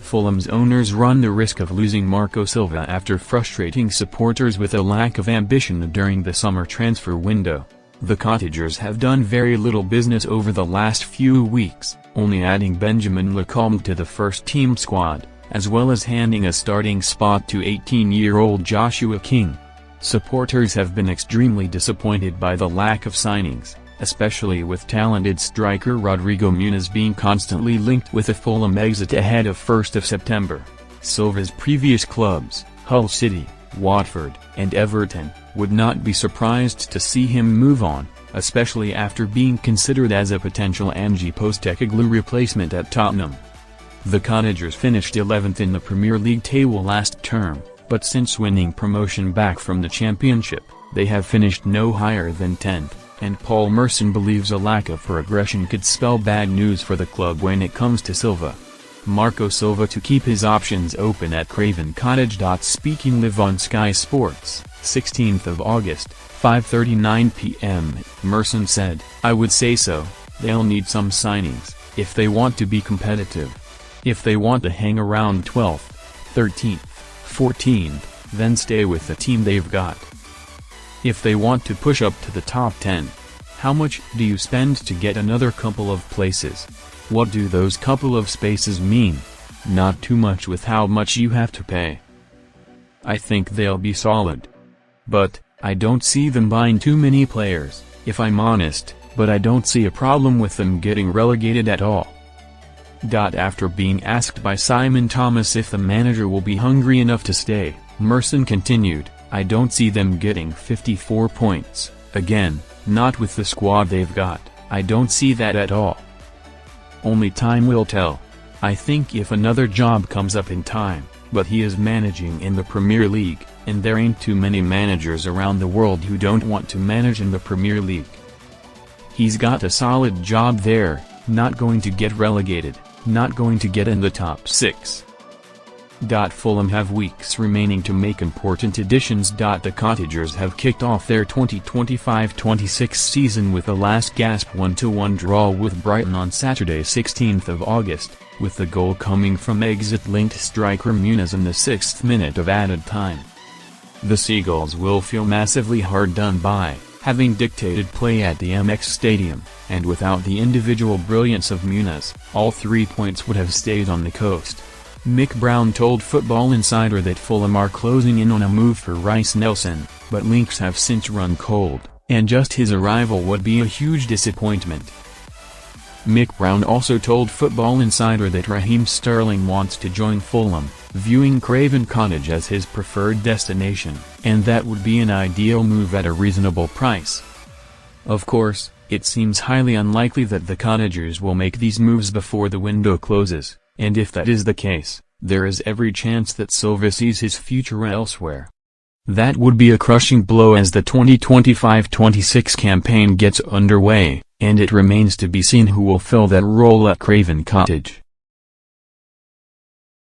Fulham's owners run the risk of losing Marco Silva after frustrating supporters with a lack of ambition during the summer transfer window. The Cottagers have done very little business over the last few weeks, only adding Benjamin Lecomte to the first-team squad, as well as handing a starting spot to 18-year-old Joshua King. Supporters have been extremely disappointed by the lack of signings, especially with talented striker Rodrigo Muniz being constantly linked with a Fulham exit ahead of 1st of September. Silva's previous clubs, Hull City, Watford, and Everton, would not be surprised to see him move on, especially after being considered as a potential Ange Postecoglou replacement at Tottenham. The Cottagers finished 11th in the Premier League table last term, but since winning promotion back from the Championship, they have finished no higher than 10th, and Paul Merson believes a lack of progression could spell bad news for the club when it comes to Silva. Marco Silva to keep his options open at Craven Cottage. Speaking live on Sky Sports, 16th of August, 5:39 p.m, Merson said, "I would say so, they'll need some signings, if they want to be competitive. If they want to hang around 12th, 13th, 14th, then stay with the team they've got. If they want to push up to the top 10, how much do you spend to get another couple of places? What do those couple of spaces mean? Not too much with how much you have to pay. I think they'll be solid. But, I don't see them buying too many players, if I'm honest, but I don't see a problem with them getting relegated at all." After being asked by Simon Thomas if the manager will be hungry enough to stay, Merson continued, "I don't see them getting 54 points, again, not with the squad they've got, I don't see that at all. Only time will tell. I think if another job comes up in time, but he is managing in the Premier League, and there ain't too many managers around the world who don't want to manage in the Premier League. He's got a solid job there, not going to get relegated, not going to get in the top 6. Fulham have weeks remaining to make important additions. The Cottagers have kicked off their 2025-26 season with a last-gasp 1-1 draw with Brighton on Saturday 16th of August, with the goal coming from exit-linked striker Muniz in the 6th minute of added time. The Seagulls will feel massively hard done by, having dictated play at the MX Stadium, and without the individual brilliance of Muniz, all 3 points would have stayed on the coast. Mick Brown told Football Insider that Fulham are closing in on a move for Reiss Nelson, but links have since run cold, and just his arrival would be a huge disappointment. Mick Brown also told Football Insider that Raheem Sterling wants to join Fulham, viewing Craven Cottage as his preferred destination, and that would be an ideal move at a reasonable price. Of course, it seems highly unlikely that the Cottagers will make these moves before the window closes. And if that is the case, there is every chance that Silva sees his future elsewhere. That would be a crushing blow as the 2025-26 campaign gets underway, and it remains to be seen who will fill that role at Craven Cottage.